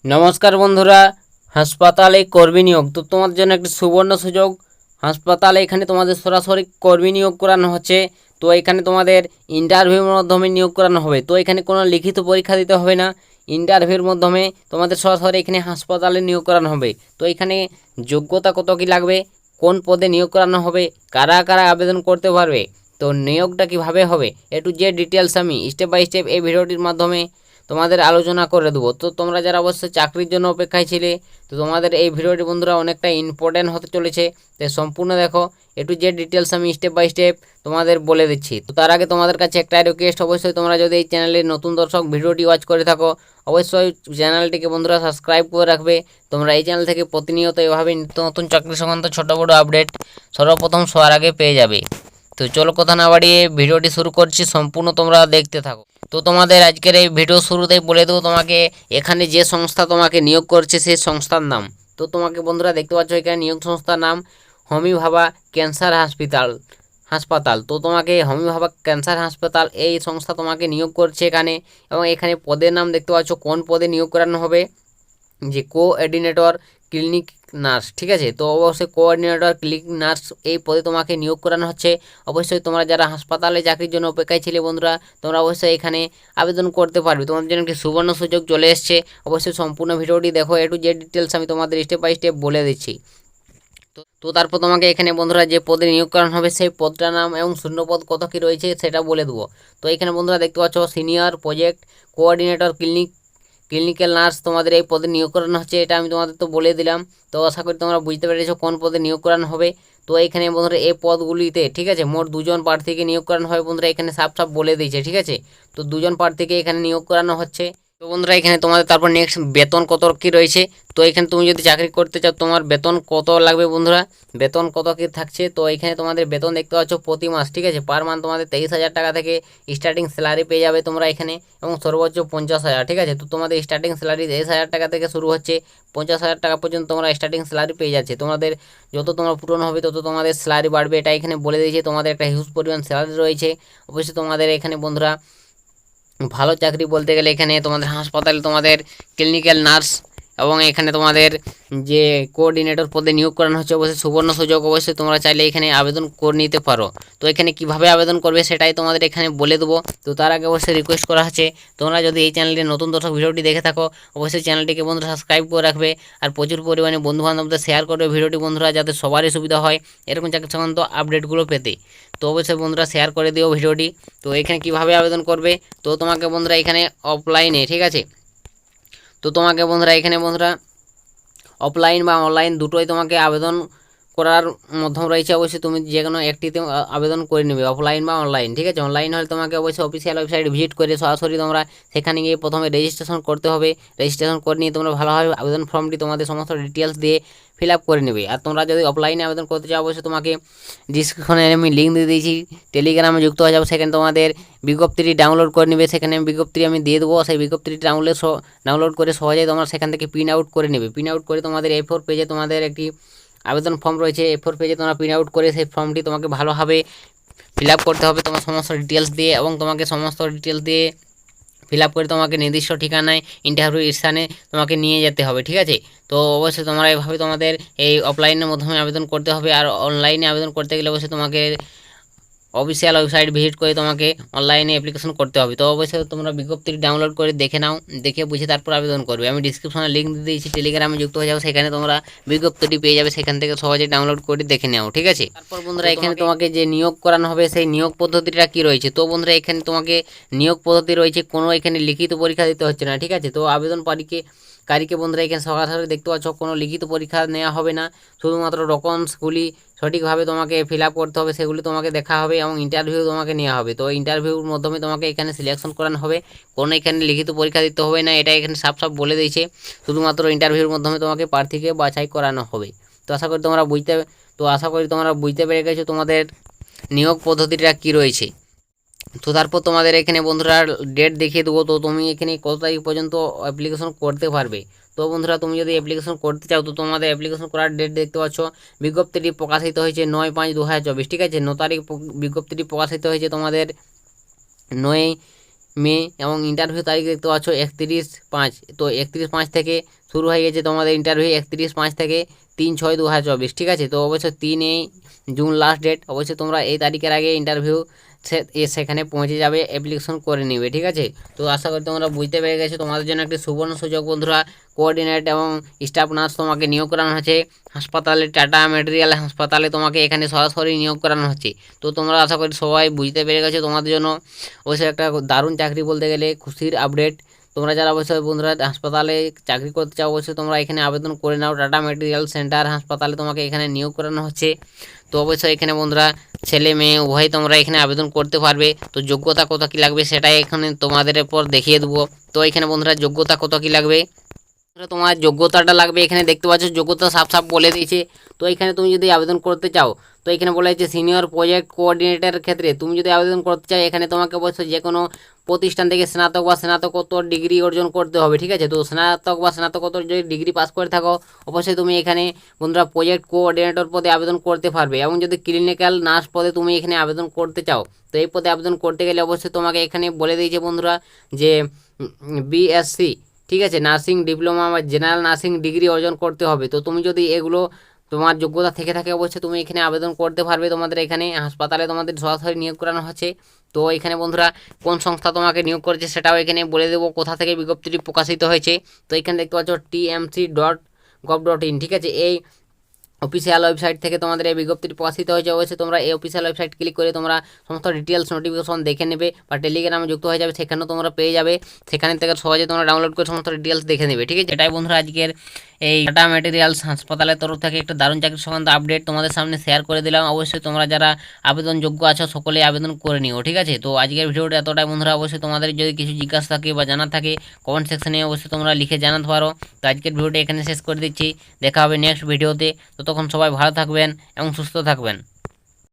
নমস্কার বন্ধুরা, হাসপাতালে কর্মী নিয়োগ তো তোমাদের জন্য একটি সুবর্ণ সুযোগ। হাসপাতালে এখানে তোমাদের সরাসরি কর্মী নিয়োগ করানো হচ্ছে। তো এখানে তোমাদের ইন্টারভিউর মাধ্যমে নিয়োগ করানো হবে। তো এখানে কোনো লিখিত পরীক্ষা দিতে হবে না, ইন্টারভিউর মাধ্যমে তোমাদের সরাসরি এখানে হাসপাতালে নিয়োগ করানো হবে। তো এখানে যোগ্যতা কত কী লাগবে, কোন পদে নিয়োগ করানো হবে, কারা কারা আবেদন করতে পারবে, তো নিয়োগটা কীভাবে হবে, যে ডিটেলস আমি স্টেপ বাই স্টেপ এই ভিডিওটির মাধ্যমে তোমাদের আলোচনা করে দেবো। তো তোমরা যারা অবশ্যই চাকরির জন্য অপেক্ষায় ছিলে, তো তোমাদের এই ভিডিওটি বন্ধুরা অনেকটা ইম্পর্টেন্ট হতে চলেছে। তো সম্পূর্ণ দেখো, যে ডিটেলস আমি স্টেপ বাই স্টেপ তোমাদের বলে দিচ্ছি। তো তার আগে তোমাদের কাছে একটা রিকোয়েস্ট, অবশ্যই তোমরা যদি এই চ্যানেলের নতুন দর্শক ভিডিওটি ওয়াচ করে থাকো, অবশ্যই চ্যানেলটিকে বন্ধুরা সাবস্ক্রাইব করে রাখবে। তোমরা এই চ্যানেল থেকে প্রতিনিয়ত এভাবে নিত্য নতুন চাকরি সংক্রান্ত ছোটো বড়ো আপডেট সর্বপ্রথম সবার আগে পেয়ে যাবে। তো চলো কথা না বাড়িয়ে ভিডিওটি শুরু করছি, সম্পূর্ণ তোমরা দেখতে থাকো। তো তোমাদের আজকের এই ভিডিও শুরুতেই বলে দেবো তোমাকে এখানে যে সংস্থা তোমাকে নিয়োগ করছে সেই সংস্থার নাম। তো তোমাকে বন্ধুরা দেখতে পাচ্ছ এখানে নিয়োগ সংস্থার নাম হোমি ভাবা ক্যান্সার হাসপাতাল। তো তোমাকে হোমি ভাবা ক্যান্সার হাসপাতাল এই সংস্থা তোমাকে নিয়োগ করছে এখানে। এবং এখানে পদের নাম দেখতে পাচ্ছ, কোন পদে নিয়োগ করানো হবে, যে কোঅর্ডিনেটর ক্লিনিক নার্স। ঠিক আছে, তো অবশ্যই কোঅর্ডিনেটর ক্লিনিক নার্স এই পদে তোমাকে নিয়োগ করানো হচ্ছে। অবশ্যই তোমরা যারা হাসপাতালে চাকরির জন্য অপেক্ষায় ছিলে বন্ধুরা, তোমরা অবশ্যই এখানে আবেদন করতে পারবে। তোমাদের জন্য একটি সুবর্ণ সুযোগ চলে এসছে। অবশ্যই সম্পূর্ণ ভিডিওটি দেখো, যে ডিটেলস আমি তোমাদের স্টেপ বাই স্টেপ বলে দিচ্ছি। তো তারপর তোমাকে এখানে বন্ধুরা যে পদে নিয়োগ করানো হবে সেই পদটার নাম এবং শূন্যপদ কত কী রয়েছে সেটা বলে দেবো। তো এখানে বন্ধুরা দেখতে পাচ্ছ senior project coordinator clinical nurse তোমাদের এই পদে নিয়োগ করানো হচ্ছে। এটা আমি তোমাদের তো বলে দিলাম। তো আশা করি তোমরা বুঝতে পেরেছো কোন পদে নিয়োগ করানো হবে। তো এখানে বন্ধুরা এই পদগুলিতে ঠিক আছে মোট দুজন প্রার্থীকে নিয়োগ করানো হবে বন্ধুরা, এখানে সাফ বলে দিয়েছে। ঠিক আছে, তো দুজন প্রার্থীকে এখানে নিয়োগ করানো হচ্ছে। তো বন্ধুরা এখানে তোমাদের তারপর নেক্সট বেতন কত কী রয়েছে। তো এখানে তুমি যদি চাকরি করতে চাও তোমার বেতন কত লাগবে বন্ধুরা, বেতন কত কী থাকছে। তো এখানে তোমাদের বেতন দেখতে পাচ্ছ প্রতি মাস, ঠিক আছে, পার মান্থ তোমাদের 23,000 টাকা থেকে স্টার্টিং স্যালারি পেয়ে যাবে তোমরা এখানে, এবং সর্বোচ্চ 50,000। ঠিক আছে, তো তোমাদের স্টার্টিং স্যালারি 23,000 টাকা থেকে শুরু হচ্ছে, 50,000 টাকা পর্যন্ত তোমরা স্টার্টিং স্যালারি পেয়ে যাচ্ছে। তোমাদের যত তোমরা পূরণ হবে তত তোমাদের স্যালারি বাড়বে, এটা এখানে বলে দিয়েছে। তোমাদের একটা হিউজ পরিমাণ স্যালারি রয়েছে। অবশ্যই তোমাদের এখানে বন্ধুরা ভালো চাকরি বলতে গেলে এখানে তোমাদের হাসপাতালে তোমাদের ক্লিনিক্যাল নার্স এবং এখানে তোমাদের যে কোঅর্ডিনেটর পদে নিয়োগ করানো হচ্ছে, অবশ্যই সুবর্ণ সুযোগ। অবশ্যই তোমরা চাইলে এখানে আবেদন করে নিতে পারো। তো এখানে কিভাবে আবেদন করবে সেটাই তোমাদের এখানে বলে দেবো। তো তার আগে অবশ্যই রিকোয়েস্ট করা হচ্ছে, তোমরা যদি এই চ্যানেলের নতুন দর্শক ভিডিওটি দেখে থাকো, অবশ্যই চ্যানেলটিকে বন্ধুরা সাবস্ক্রাইব করে রাখবে আর প্রচুর পরিমাণে বন্ধুবান্ধবদের শেয়ার করবে ভিডিওটি বন্ধুরা, যাতে সবারই সুবিধা হয় এরকম চাকরি সংক্রান্ত আপডেটগুলো পেতে। তো অবশ্যই বন্ধুরা শেয়ার করে দিও ভিডিওটি। তো এখানে কিভাবে আবেদন করবে, তো তোমাকে বন্ধুরা এখানে অফলাইনে, ঠিক আছে, তো তোমাকে বন্ধুরা এখানে বন্ধুরা অফলাইন বা অনলাইন দুটোই তোমাকে আবেদন করার মাধ্যম রয়েছে। অবশ্যই তুমি যে কোনো একটিতে আবেদন করে নেবে, অফলাইন বা অনলাইন। ঠিক আছে, অনলাইন হলে তোমাকে অবশ্যই অফিসিয়াল ওয়েবসাইট ভিজিট করে সরাসরি তোমরা সেখানে গিয়ে প্রথমে রেজিস্ট্রেশন করতে হবে। রেজিস্ট্রেশন করে নিয়ে তোমরা ভালোভাবে আবেদন ফর্মটি তোমাদের সমস্ত ডিটেলস দিয়ে ফিল আপ করে নেবে। আর তোমরা যদি অফলাইনে আবেদন করতে চাও, অবশ্যই তোমাকে ডিসক্রিপশনে আমি লিঙ্ক দিয়ে দিয়েছি, টেলিগ্রামে যুক্ত হয়ে যাবো, সেখানে তোমাদের বিজ্ঞপ্তিটি ডাউনলোড করে নেবে। সেখানে বিজ্ঞপ্তি আমি দিয়ে দেবো, সেই বিজ্ঞপ্তিটি ডাউনলোড করে সহজেই তোমরা সেখান থেকে প্রিন্ট আউট করে নেবে। প্রিন্ট আউট করে তোমাদের A4 পেজে তোমাদের একটি আবেদন ফর্ম রয়েছে, A4 পেজে তোমরা প্রিন্ট আউট করে সেই ফর্মটি তোমাকে ভালোভাবে ফিল আপ করতে হবে তোমার সমস্ত ডিটেলস দিয়ে, এবং তোমাকে সমস্ত ডিটেলস দিয়ে ফিল আপ করে তোমাকে নির্দিষ্ট ঠিকানায় ইন্টারভিউ স্থানে তোমাকে নিয়ে যেতে হবে। ঠিক আছে, তো অবশ্যই তোমরা এভাবে তোমাদের এই অফলাইনের মাধ্যমে আবেদন করতে হবে। আর অনলাইনে আবেদন করতে গেলে অবশ্যই তোমাকে অফিসিয়াল ওয়েবসাইট ভিজিট করে তোমাকে অনলাইনে অ্যাপ্লিকেশন করতে হবে। তো অবশ্যই তোমরা বিজ্ঞপ্তিটি ডাউনলোড করে দেখে নাও, দেখে বুঝে তারপর আবেদন করবে। আমি ডিসক্রিপশনে লিঙ্ক দিয়ে দিয়েছি, টেলিগ্রামে যুক্ত হয়ে যাও, সেখানে তোমরা বিজ্ঞপ্তিটি পেয়ে যাবে, সেখান থেকে সহজে ডাউনলোড করে দেখে নাও। ঠিক আছে, তারপর বন্ধুরা এখানে তোমাকে যে নিয়োগ করানো হবে সেই নিয়োগ পদ্ধতিটা কী রয়েছে। তো বন্ধুরা এখানে তোমাকে নিয়োগ পদ্ধতি রয়েছে, কোনো এখানে লিখিত পরীক্ষা দিতে হচ্ছে না। ঠিক আছে, তো কারীকে বন্ধুরা এখানে সরাসরি দেখতে পাচ্ছ কোনো লিখিত পরীক্ষা নেওয়া হবে না, শুধুমাত্র ডকুমেন্টসগুলি সঠিকভাবে তোমাকে ফিল আপ করতে হবে, সেগুলি তোমাকে দেখা হবে এবং ইন্টারভিউ তোমাকে নেওয়া হবে। তো ইন্টারভিউর মাধ্যমে তোমাকে এখানে সিলেকশন করানো হবে, কোনো এখানে লিখিত পরীক্ষা দিতে হবে না, এটা এখানে সাফ বলে দিয়েছে। শুধুমাত্র ইন্টারভিউর মাধ্যমে তোমাকে প্রার্থীকে বাছাই করানো হবে। তো আশা করি তোমরা বুঝতে পেরে গেছো তোমাদের নিয়োগ পদ্ধতিটা কী রয়েছে। তো তারপর তোমাদের এখানে বন্ধুরা ডেট দেখিয়ে দেবো। তো তুমি এখানে কত তারিখ পর্যন্ত অ্যাপ্লিকেশন করতে পারবে। তো বন্ধুরা তুমি যদি অ্যাপ্লিকেশন করতে চাও, তো তোমাদের অ্যাপ্লিকেশন করার ডেট দেখতে পাচ্ছ, বিজ্ঞপ্তিটি প্রকাশিত হয়েছে 9/5/2024। ঠিক আছে, 9 তারিখ বিজ্ঞপ্তিটি প্রকাশিত হয়েছে তোমাদের 9 মে এবং ইন্টারভিউ তারিখ দেখতে পাচ্ছ 31/5। তো 31/5 থেকে শুরু হয়ে গেছে তোমাদের ইন্টারভিউ, 31/5 থেকে 3/6/2024, ঠিক আছে। তো অবশ্যই 3 জুন লাস্ট ডেট। অবশ্যই তোমরা এই তারিখের আগে ইন্টারভিউ সেখানে পৌঁছে যাবে, অ্যাপ্লিকেশন করে নেবে, ঠিক আছে। তো আশা করি তোমরা বুঝতে পেরে গেছো। তোমাদের জন্য একটি সুবর্ণ সুযোগ বন্ধুরা, কোঅর্ডিনেট এবং স্টাফ নার্স তোমাকে নিয়োগ করানো হচ্ছে হাসপাতালে, টাটা মেটেরিয়াল হাসপাতালে তোমাকে এখানে সরাসরি নিয়োগ করানো হচ্ছে। তো তোমরা আশা করি সবাই বুঝতে পেরে গেছো। তোমাদের জন্য অবশ্যই একটা দারুণ চাকরি বলতে গেলে খুশির আপডেট। তোমরা যারা অবশ্যই বন্ধুরা হাসপাতালে চাকরি করতে চাও, অবশ্যই তোমরা এখানে আবেদন করে নাও। টাটা মেটেরিয়াল সেন্টার হাসপাতালে তোমাকে এখানে নিয়োগ করানো হচ্ছে। তো অবশ্যই এখানে বন্ধুরা ছেলে মেয়ে উভয় তোমরা এখানে আবেদন করতে পারবে। তো যোগ্যতা কত কী লাগবে সেটাই এখানে তোমাদের উপর দেখিয়ে দেবো। তো এখানে বন্ধুরা যোগ্যতা কত কী লাগবে, তোমার যোগ্যতাটা লাগবে এখানে দেখতে পাচ্ছ, যোগ্যতা সাফ সাফ বলে দিয়েছে। তো এখানে তুমি যদি আবেদন করতে চাও, তো এখানে বলা হয়েছে সিনিয়র প্রজেক্ট কোঅর্ডিনেটরের ক্ষেত্রে তুমি যদি আবেদন করতে চাও, এখানে তোমাকে অবশ্যই যে কোনো প্রতিষ্ঠান থেকে স্নাতক বা স্নাতকোত্তর ডিগ্রি অর্জন করতে হবে, ঠিক আছে। তো স্নাতক বা স্নাতকোত্তর যদি ডিগ্রি পাস করে থাকো, অবশ্যই তুমি এখানে বন্ধুরা প্রজেক্ট কোঅর্ডিনেটর পদে আবেদন করতে পারবে। এবং যদি ক্লিনিক্যাল নার্স পদে তুমি এখানে আবেদন করতে চাও, তো এই পদে আবেদন করতে গেলে অবশ্যই তোমাকে এখানে বলে দিয়েছে বন্ধুরা যে বিএসসি, ঠিক আছে, নার্সিং ডিপ্লোমা বা জেনারেল নার্সিং ডিগ্রি অর্জন করতে হবে। তো তুমি যদি এগুলো তোমার যোগ্যতা থেকে থাকে, অবশ্যই তুমি এখানে আবেদন করতে পারবে। তোমাদের এখানে হাসপাতালে তোমাদের সরাসরি নিয়োগ করানো হচ্ছে। তো এখানে বন্ধুরা কোন সংস্থা তোমাকে নিয়োগ করেছে সেটাও এখানে বলে দেবো, কোথা থেকে বিজ্ঞপ্তিটি প্রকাশিত হয়েছে। তো এখানে দেখতে পাচ্ছ tmc.gov.in, ঠিক আছে। এই অফিসিয়াল ওয়েবসাইট থেকে তোমাদের এই বিজ্ঞপ্তিটি প্রকাশিত হয়েছে। অবশ্যই তোমরা এই অফিসিয়াল ওয়েবসাইট ক্লিক করে তোমরা সমস্ত ডিটেলস নোটিফিকেশন দেখে নেবে, বা টেলিগ্রামে যুক্ত হয়ে যাবে, সেখানেও তোমরা পেয়ে যাবে। সেখান থেকে সহজে তোমরা ডাউনলোড করে সমস্ত ডিটেলস দেখে নেবে, ঠিক আছে। এটাই বন্ধুরা আজকের এই টাটা মেটেরিয়ালস হাসপাতালের তরফ থেকে একটা দারুণ চাকরি সংক্রান্ত আপডেট তোমাদের সামনে শেয়ার করে দিলাম। অবশ্যই তোমরা যারা আবেদন যোগ্য আছো সকলেই আবেদন করে নিও, ঠিক আছে। তো আজকের ভিডিওটা এতটাই বন্ধুরা। অবশ্যই তোমাদের যদি কিছু জিজ্ঞাসা থাকে বা জানার থাকে কমেন্ট সেকশনে অবশ্যই তোমরা লিখে জানাতে পারো। তো আজকের ভিডিওটা এখানে শেষ করে দিচ্ছি, দেখা হবে নেক্সট ভিডিওতে। ততক্ষণ সবাই ভালো থাকবেন এবং সুস্থ থাকবেন।